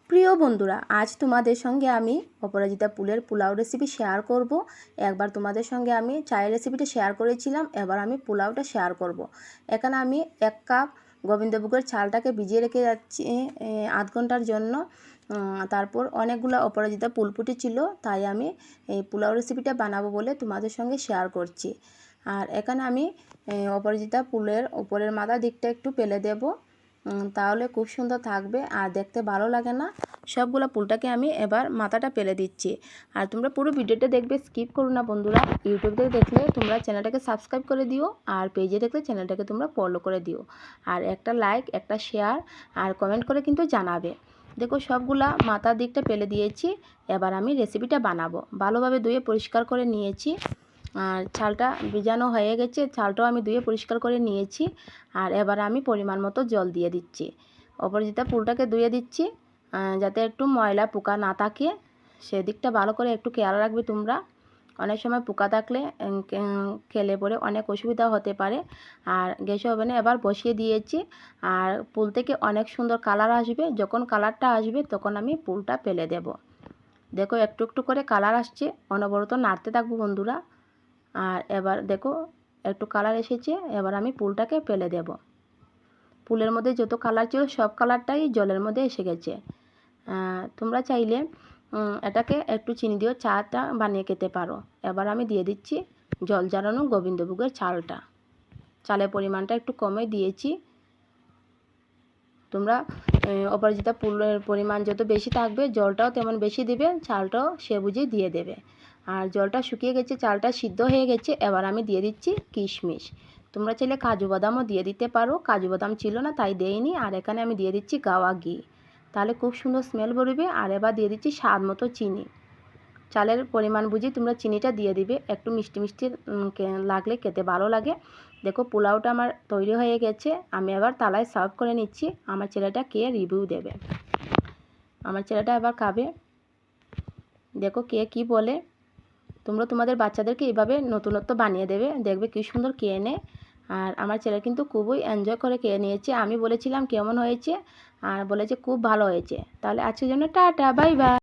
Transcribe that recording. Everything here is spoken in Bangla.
প্রিয় বন্ধুরা, আজ তোমাদের সঙ্গে আমি অপরাজিতা ফুলের পোলাও রেসিপি শেয়ার করব। একবার তোমাদের সঙ্গে আমি চায়ের রেসিপিটা শেয়ার করেছিলাম, এবার আমি পোলাওটা শেয়ার করব। এখানে আমি 1 কাপ গোবিন্দভোগের চালটাকে ভিজিয়ে রেখে যাচ্ছি 8 ঘন্টার জন্য। তারপর অনেকগুলো অপরাজিতা ফুল ফুটেছিল, তাই আমি এই পোলাও রেসিপিটা বানাবো বলে তোমাদের সঙ্গে শেয়ার করছি। আর এখানে আমি অপরাজিতা ফুলের উপরের মাথা দিকটা একটু পেলে দেব, তাহলে খুব সুন্দর থাকবে আর দেখতে ভালো লাগে না। সবগুলো ফুলটাকে আমি এবার মাথাটা পেলে দিচ্ছি। আর তোমরা পুরো ভিডিওটা দেখবে, স্কিপ করো না বন্ধুরা। ইউটিউব থেকে দেখলে তোমরা চ্যানেলটাকে সাবস্ক্রাইব করে দিও, আর পেজে দেখলে চ্যানেলটাকে তোমরা ফলো করে দিও। আর একটা লাইক, একটা শেয়ার আর কমেন্ট করে কিন্তু জানাবে। দেখো সবগুলা মাথার দিকটা পেলে দিয়েছি। এবার আমি রেসিপিটা বানাবো। ভালোভাবে ধুয়ে পরিষ্কার করে নিয়েছি। আর চালটা ভিজানো হয়ে গেছে, চালটাও আমি ধুয়ে পরিষ্কার করে নিয়েছি। আর এবার আমি পরিমাণ মতো জল দিয়ে দিচ্ছি। অপরাজিতা ফুলটাকে ধুয়ে দিচ্ছি যাতে একটু ময়লা পোকা না থাকে, সেদিকটা ভালো করে একটু খেয়াল রাখবে তোমরা। অনেক সময় পোকা থাকলে খেলে পরে অনেক অসুবিধা হতে পারে। আর গ্যাসের ওভেনে এবার বসিয়ে দিয়েছি। আর ফুল থেকে অনেক সুন্দর কালার আসবে। যখন কালারটা আসবে তখন আমি ফুলটা ফেলে দেব। দেখো একটু একটু করে কালার আসছে, অনবরত নাড়তে থাকবো বন্ধুরা। আর এবার দেখো একটু কালার এসেছে, এবার আমি ফুলটাকে ফেলে দেব। ফুলের মধ্যে যত কালার ছিল সব কালারটাই জলের মধ্যে এসে গেছে। তোমরা চাইলে এটাকে একটু চিনি দিয়েও চাটা বানিয়ে খেতে পারো। এবার আমি দিয়ে দিচ্ছি জল ঝরানো গোবিন্দভোগের চালটা। চালের পরিমাণটা একটু কমে দিয়েছি। তোমরা অপরাজিতা ফুলের পরিমাণ যত বেশি থাকবে জলটাও তেমন বেশি দিবে, চালটাও সে বুঝে দিয়ে দেবে। আর জলটা শুকিয়ে গেছে, চালটা সিদ্ধ হয়ে গেছে। এবার আমি দিয়ে দিচ্ছি কিশমিশ। তোমরা চাইলে কাজু বাদামও দিয়ে দিতে পারো, কাজু বাদাম ছিল না তাই দেইনি। আর এখানে আমি দিয়ে দিচ্ছি গাওয়া ঘি, তাহলে খুব সুন্দর স্মেল বেরোবে। আর এবার দিয়ে দিচ্ছি স্বাদ মতো চিনি। চালের পরিমাণ বুঝে তোমরা চিনিটা দিয়ে দিবে, একটু মিষ্টি মিষ্টি লাগলে খেতে ভালো লাগে। দেখো পোলাওটা আমার তৈরি হয়ে গেছে। আমি এবার থালায় সার্ভ করে নিচ্ছি। আমার ছেলেটা কে রিভিউ দেবে, আমার ছেলেটা এবার খাবে। দেখো কে কি বলে। তোমরা তোমাদের বাচ্চাদেরকে এইভাবে নতুনত্ব বানিয়ে দেবে, দেখবে কি সুন্দর খেয়ে নেয়। আর আমার ছেলে কিন্তু খুবই এনজয় করে খেয়ে নিয়েছে। আমি বলেছিলাম কেমন হয়েছে, আর বলেছে খুব ভালো হয়েছে। তাহলে আজকের জন্য টাটা, বাই বাই।